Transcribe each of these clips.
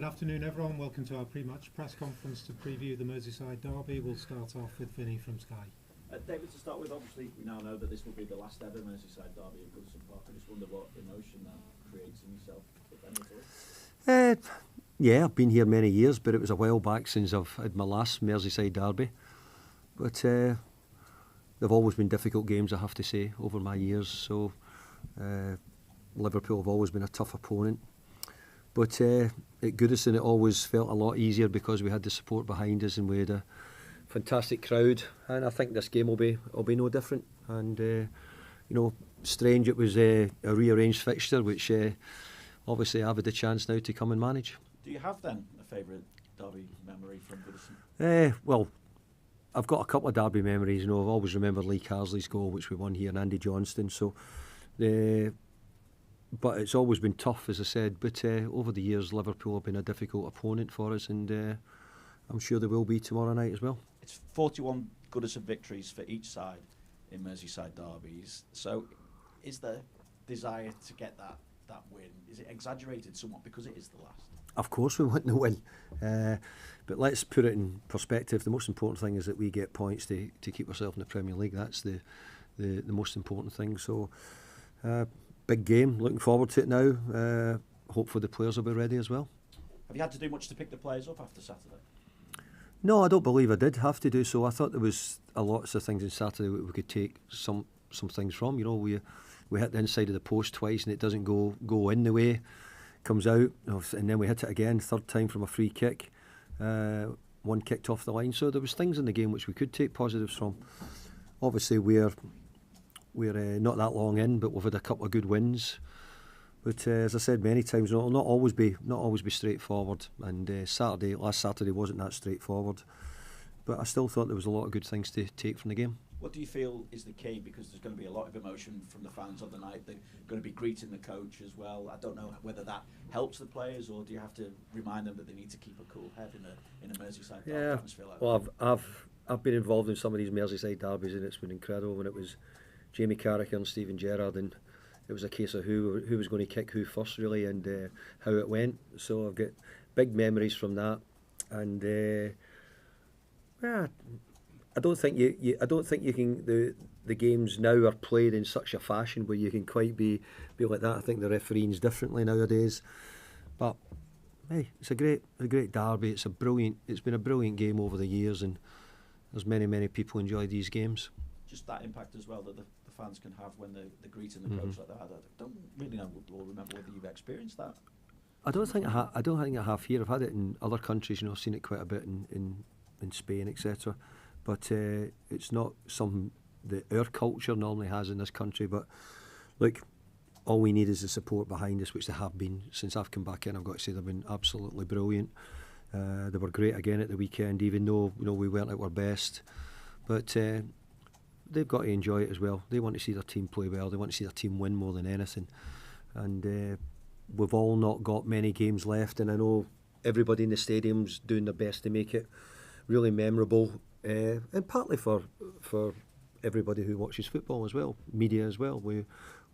Good afternoon, everyone. Welcome to our pre-match press conference to preview the Merseyside derby. We'll start off with Vinny from Sky. David, to start with, obviously we now know that this will be the last ever Merseyside derby at Goodison Park. I just wonder what emotion that creates in yourself, if any at all. Yeah, I've been here many years, but it was a while back since I've had my last Merseyside derby. But they've always been difficult games, I have to say, over my years. So Liverpool have always been a tough opponent. But at Goodison it always felt a lot easier because we had the support behind us and we had a fantastic crowd. And I think this game will be no different. And strange it was a rearranged fixture, which obviously I've had the chance now to come and manage. Do you have then a favourite derby memory from Goodison? Well, I've got a couple of derby memories. I've always remembered Lee Carsley's goal, which we won here, and Andy Johnston. So, but it's always been tough, as I said. But over the years, Liverpool have been a difficult opponent for us, and I'm sure they will be tomorrow night as well. It's 41 Goodison victories for each side in Merseyside derbies. So, is the desire to get that win, is it exaggerated somewhat because it is the last? Of course we want to win, but let's put it in perspective. The most important thing is that we get points to keep ourselves in the Premier League. That's the most important thing. So big game, looking forward to it now. Hopefully the players will be ready as well. Have you had to do much to pick the players up after Saturday? No, I don't believe I did have to do so. I thought there was a lot of things on Saturday we could take some things from. We hit the inside of the post twice and it doesn't go in the way, comes out, and then we hit it again, third time from a free kick, one kicked off the line. So there was things in the game which we could take positives from. Obviously we're not that long in, but we've had a couple of good wins. But as I said many times, it'll not always be straightforward. And last Saturday wasn't that straightforward. But I still thought there was a lot of good things to take from the game. What do you feel is the key? Because there's going to be a lot of emotion from the fans on the night. They're going to be greeting the coach as well. I don't know whether that helps the players, or do you have to remind them that they need to keep a cool head in a Merseyside derby atmosphere like that? Well, I've been involved in some of these Merseyside derbies, and it's been incredible. When it was Jamie Carragher and Steven Gerrard, and it was a case of who was going to kick who first, really, and how it went. So I've got big memories from that, and I don't think you can. The games now are played in such a fashion where you can quite be like that. I think the refereeing's differently nowadays, but hey, it's a great derby. It's been a brilliant game over the years, and there's many people enjoy these games. Just that impact as well that the fans can have when they're greeting the coach like that. I don't really know or remember whether you've experienced that. I don't think I have here. I've had it in other countries. I've seen it quite a bit in Spain, etc. But it's not something that our culture normally has in this country. But look, all we need is the support behind us, which they have been since I've come back in. I've got to say they've been absolutely brilliant. They were great again at the weekend, even though we weren't at our best. But they've got to enjoy it as well. They want to see their team play well. They want to see their team win more than anything. And we've all not got many games left, and I know everybody in the stadium's doing their best to make it really memorable. And partly for everybody who watches football as well, media as well. We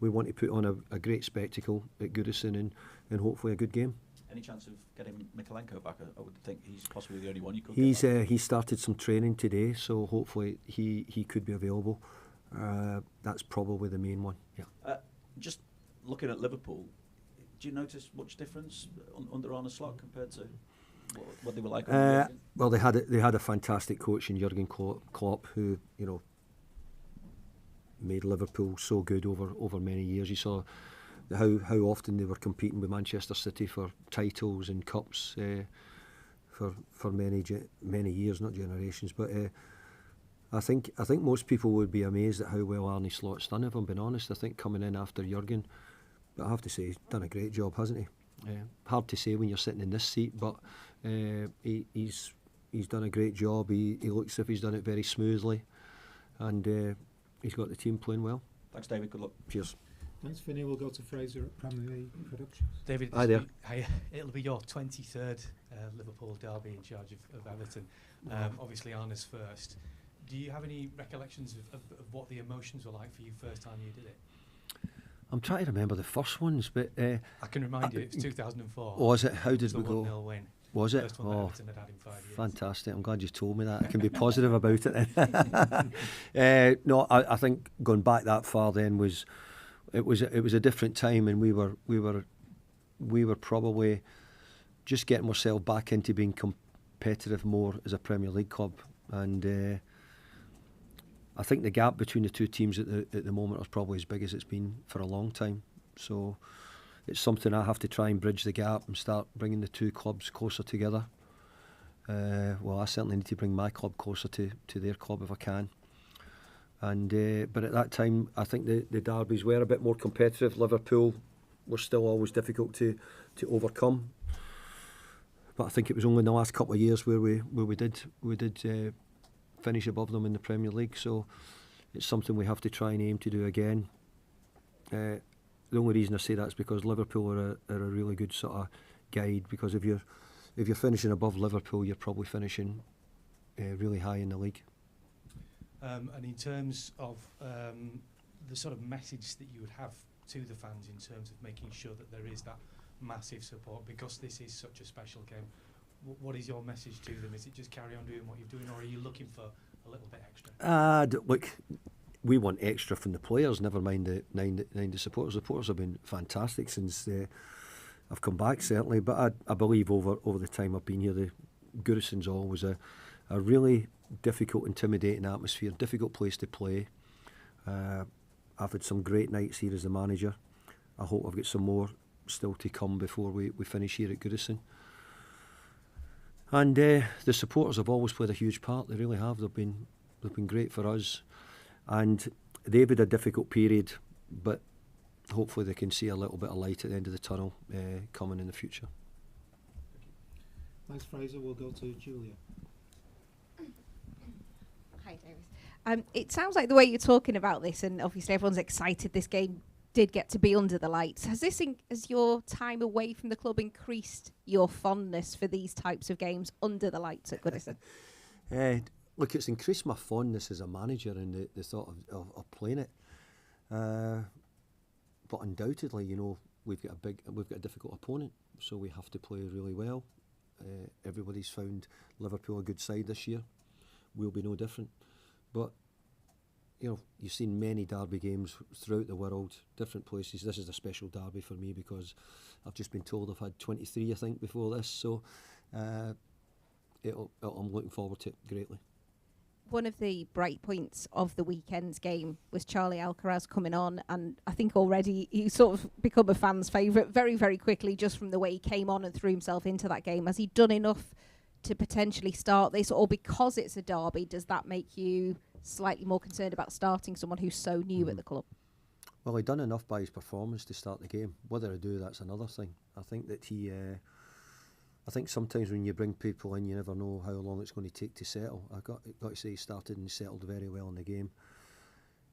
want to put on a great spectacle at Goodison and hopefully a good game. Any chance of getting Mikalenko back? I would think he's possibly the only one you could get back. He started some training today, so hopefully he could be available. That's probably the main one. Yeah. Just looking at Liverpool, do you notice much difference under Arne Slot compared to what they were like? Well, they had a fantastic coach in Jurgen Klopp, who made Liverpool so good over many years. You saw how often they were competing with Manchester City for titles and cups for many years, not generations. But I think most people would be amazed at how well Arne Slot's done. If I'm being honest, I think coming in after Jurgen, but I have to say he's done a great job, hasn't he? Hard to say when you're sitting in this seat, but he's done a great job. He looks as if he's done it very smoothly, and he's got the team playing well. Thanks, David. Good luck. Cheers. Thanks, Vinny. We'll go to Fraser at Premier League Productions. David, hi there. It'll be your 23rd Liverpool derby in charge of Everton. Obviously, Arne's first. Do you have any recollections of what the emotions were like for you first time you did it? I'm trying to remember the first ones, but I can remind you, it was 2004. Was it? How did the we go? 1-0 win. Was it? First one that Everton had had in 5 years. Fantastic! I'm glad you told me that. I can be positive about it. No, I think going back that far then was a different time, and we were probably just getting ourselves back into being competitive more as a Premier League club, and I think the gap between the two teams at the moment is probably as big as it's been for a long time. So it's something I have to try and bridge the gap and start bringing the two clubs closer together. Well, I certainly need to bring my club closer to their club if I can. And but at that time, I think the derbies were a bit more competitive. Liverpool were still always difficult to overcome. But I think it was only in the last couple of years where we did finish above them in the Premier League. So it's something we have to try and aim to do again. The only reason I say that is because Liverpool are a really good sort of guide, because if you're finishing above Liverpool, you're probably finishing really high in the league. And in terms of the sort of message that you would have to the fans in terms of making sure that there is that massive support, because this is such a special game, what is your message to them? Is it just carry on doing what you're doing, or are you looking for a little bit extra? Look, we want extra from the players, never mind the supporters. The supporters have been fantastic since I've come back, certainly, but I believe over the time I've been here, the Goodison's always a really difficult, intimidating atmosphere, difficult place to play. I've had some great nights here as the manager. I hope I've got some more still to come before we finish here at Goodison. And the supporters have always played a huge part. They really have. They've been great for us. And they've had a difficult period, but hopefully they can see a little bit of light at the end of the tunnel coming in the future. Thanks, Fraser. We'll go to Julia. Hi, David. It sounds like the way you're talking about this, and obviously everyone's excited this game did get to be under the lights. Has your time away from the club increased your fondness for these types of games under the lights at Goodison? Look, it's increased my fondness as a manager and the thought of playing it. But undoubtedly, we've got a difficult opponent, so we have to play really well. Everybody's found Liverpool a good side this year. We'll be no different. But you've seen many derby games throughout the world, different places. This is a special derby for me because I've just been told I've had 23, I think, before this. So I'm looking forward to it greatly. One of the bright points of the weekend's game was Charlie Alcaraz coming on, and I think already he's sort of become a fan's favourite very, very quickly just from the way he came on and threw himself into that game. Has he done enough to potentially start this, or because it's a derby, does that make you slightly more concerned about starting someone who's so new at the club? Well, he done enough by his performance to start the game. Whether I do, that's another thing. I think that I think sometimes when you bring people in, you never know how long it's going to take to settle. I've got to say he started and settled very well in the game.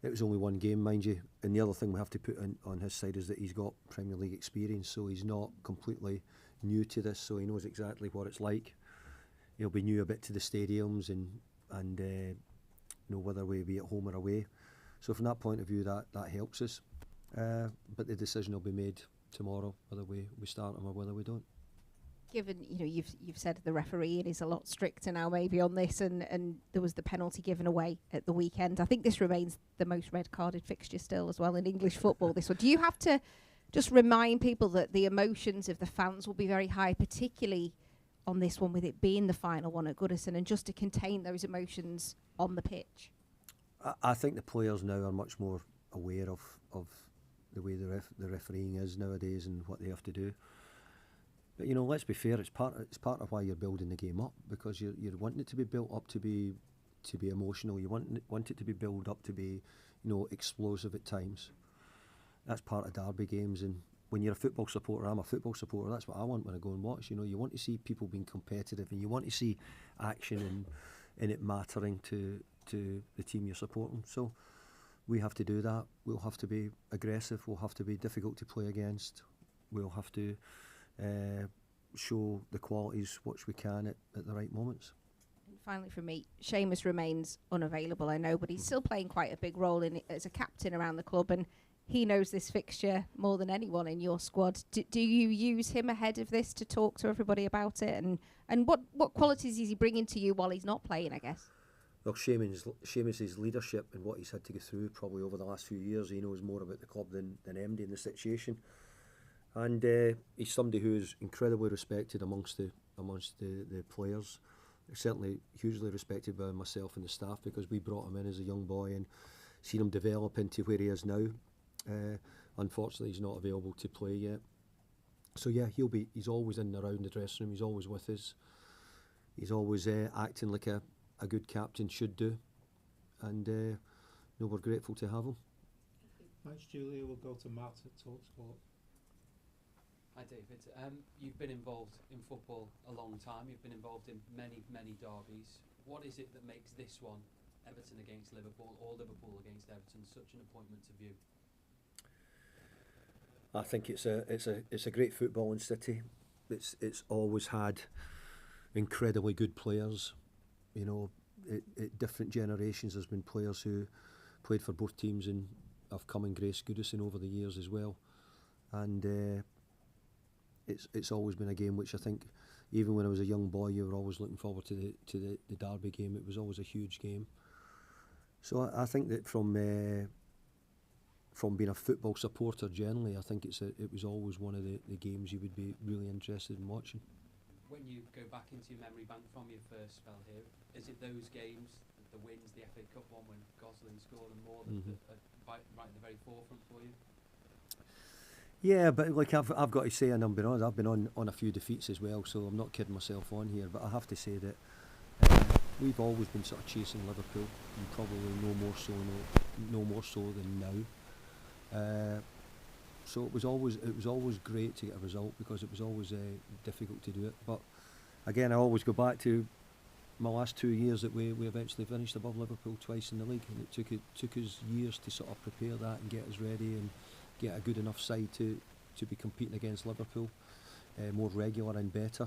It was only one game, mind you. And the other thing we have to put on his side is that he's got Premier League experience, so he's not completely new to this, so he knows exactly what it's like. He'll be new a bit to the stadiums and whether we be at home or away. So from that point of view, that helps us. But the decision will be made tomorrow, whether we start him or whether we don't. Given you've said the referee is a lot stricter now maybe on this, and there was the penalty given away at the weekend. I think this remains the most red-carded fixture still as well in English football. This one, do you have to just remind people that the emotions of the fans will be very high, particularly on this one with it being the final one at Goodison, and just to contain those emotions on the pitch? I think the players now are much more aware of the way the refereeing is nowadays and what they have to do. But let's be fair. It's part of why you're building the game up, because you're wanting it to be built up to be emotional. You want it to be built up to be explosive at times. That's part of derby games. And when you're a football supporter, I'm a football supporter. That's what I want when I go and watch. You want to see people being competitive, and you want to see action and it mattering to the team you're supporting. So we have to do that. We'll have to be aggressive. We'll have to be difficult to play against. We'll have to show the qualities which we can at the right moments. And finally from me, Seamus remains unavailable, I know, but he's still playing quite a big role in it as a captain around the club, and he knows this fixture more than anyone in your squad. Do you use him ahead of this to talk to everybody about it? And what qualities is he bringing to you while he's not playing, I guess? Well, Seamus's leadership and what he's had to go through probably over the last few years. He knows more about the club than MD in the situation. And he's somebody who is incredibly respected amongst the players. Certainly hugely respected by myself and the staff, because we brought him in as a young boy and seen him develop into where he is now. Unfortunately, he's not available to play yet. So yeah, he's always in and around the dressing room. He's always with us. He's always acting like a good captain should do. And no, we're grateful to have him. Thanks, Julia. We'll go to Matt at TalkSport. Hi David, you've been involved in football a long time, you've been involved in many derbies. What is it that makes this one, Everton against Liverpool or Liverpool against Everton, such an appointment to view? I think it's a great footballing city. It's always had incredibly good players. You know, at different generations there's been players who played for both teams and have come and graced Goodison over the years as well. And it's always been a game which I think, even when I was a young boy, you were always looking forward to the derby game. It was always a huge game. So I think that from being a football supporter generally, I think it was always one of the games you would be really interested in watching. When you go back into your memory bank from your first spell here, is it those games, the wins, the FA Cup one when Gosling scored and more, that are right at the very forefront for you? Yeah, but like I've got to say, and I'm being honest, I've been on a few defeats as well, so I'm not kidding myself on here. But I have to say that we've always been sort of chasing Liverpool, and probably no more so than now. So it was always great to get a result, because it was always difficult to do it. But again, I always go back to my last 2 years that we eventually finished above Liverpool twice in the league, and it took us years to sort of prepare that and get us ready and get a good enough side to be competing against Liverpool, more regular and better.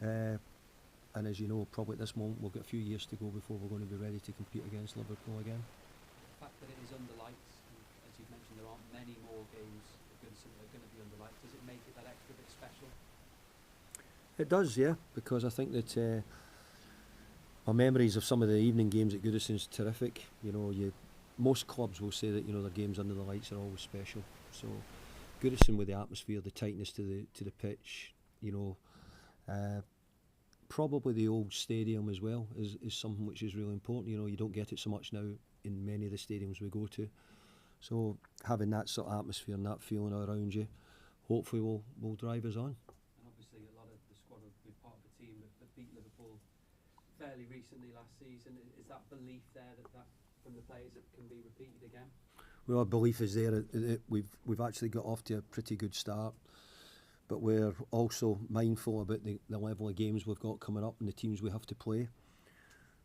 And as you know, probably at this moment we've got a few years to go before we're going to be ready to compete against Liverpool again. The fact that it is under lights, and as you've mentioned, there aren't many more games that are going to be under lights. Does it make it that extra bit special? It does, yeah, because I think that my memories of some of the evening games at Goodison is terrific. You know, most clubs will say that, you know, their games under the lights are always special. So Goodison, with the atmosphere, the tightness to the pitch, you know, probably the old stadium as well is something which is really important. You know, you don't get it so much now in many of the stadiums we go to. So having that sort of atmosphere and that feeling around you, hopefully will drive us on. And obviously a lot of the squad have been part of a team that beat Liverpool fairly recently last season. Is that belief there that from the players that can be repeated again? Well, our belief is there. We've actually got off to a pretty good start, but we're also mindful about the level of games we've got coming up and the teams we have to play.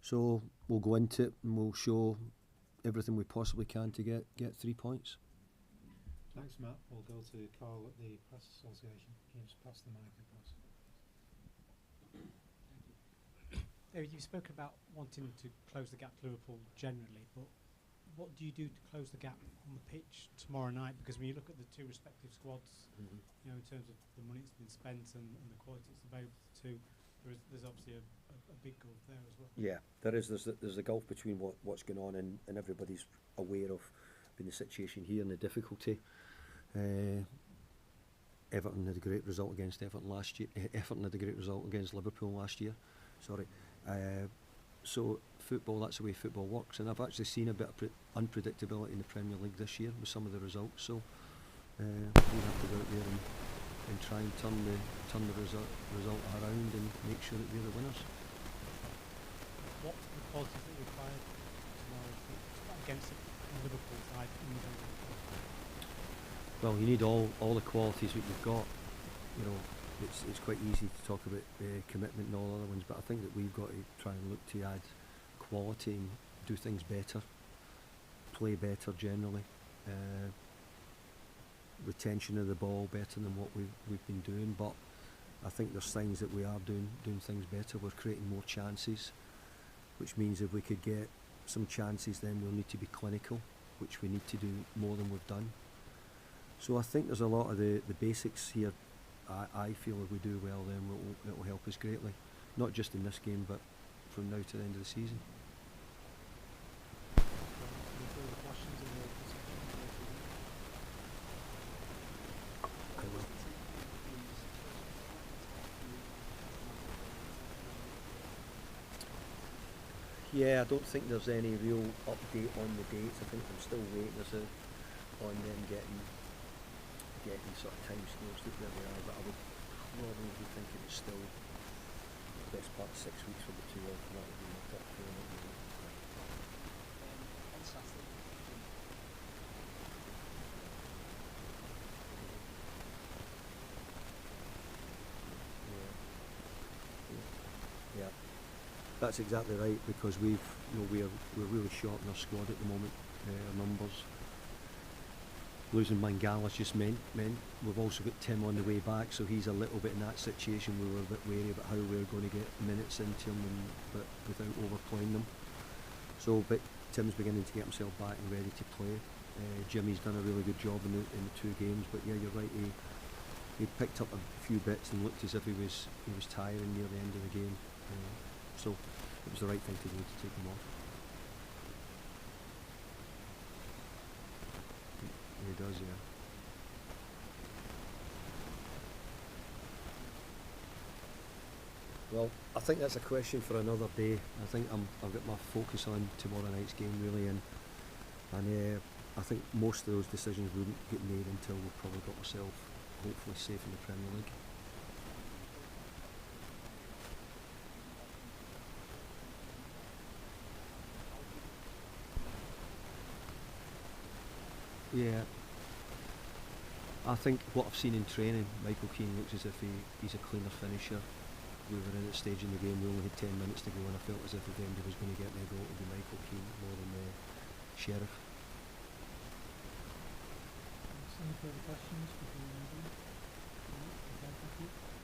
So we'll go into it and we'll show everything we possibly can to get 3 points. Thanks, Matt. We'll go to Carl at the Press Association. Can you just pass the mic across? David, you've spoken about wanting to close the gap to Liverpool generally, but what do you do to close the gap on the pitch tomorrow night? Because when you look at the two respective squads, you know, in terms of the money that's been spent and the quality that's available to, there's obviously a big gulf there as well. Yeah, there is. There's a gulf between what's going on, and everybody's aware of the situation here and the difficulty. Everton had a great result against Everton last year. Everton had a great result against Liverpool last year. Sorry. So football, that's the way football works, and I've actually seen a bit of unpredictability in the Premier League this year with some of the results. So we have to go out there and try and turn the result around and make sure that we're the winners. What are the qualities that are required tomorrow against the Liverpool side in the game? Well, you need all the qualities that you've got. You know, it's quite easy to talk about commitment and all other ones, but I think that we've got to try and look to add quality and do things better, play better generally, retention of the ball better than what we've been doing. But I think there's signs that we are doing things better. We're creating more chances, which means if we could get some chances, then we'll need to be clinical, which we need to do more than we've done. So I think there's a lot of the basics here. I feel if we do well, then it'll help us greatly, not just in this game, but from now to the end of the season. Any further questions in the section? I will. Yeah, I don't think there's any real update on the dates. I think I'm still waiting on them getting sort of time scales to where they are, but I would probably be thinking it's still the best part of 6 weeks for the two of them. That would be my top feeling at the moment. On Saturday, Yeah, that's exactly right, because we're really short in our squad at the moment. Our numbers. Losing Mangala's just meant we've also got Tim on the way back, so he's a little bit in that situation. We were a bit wary about how we were going to get minutes into him, but without overplaying them. So, but Tim's beginning to get himself back and ready to play. Jimmy's done a really good job in the 2 games, but yeah, you're right. He picked up a few bits and looked as if he was tiring near the end of the game. So it was the right thing to do to take him off. He does, yeah. Well, I think that's a question for another day. I think I've got my focus on tomorrow night's game really, and I think most of those decisions wouldn't get made until we've probably got ourselves hopefully safe in the Premier League. Yeah. I think what I've seen in training, Michael Keane looks as if he's a cleaner finisher. We were in a stage in the game, we only had 10 minutes to go, and I felt as if if anybody was going to get me a goal, it would be Michael Keane more than Sheriff. Any further questions before we move on? No? Okay, thank you.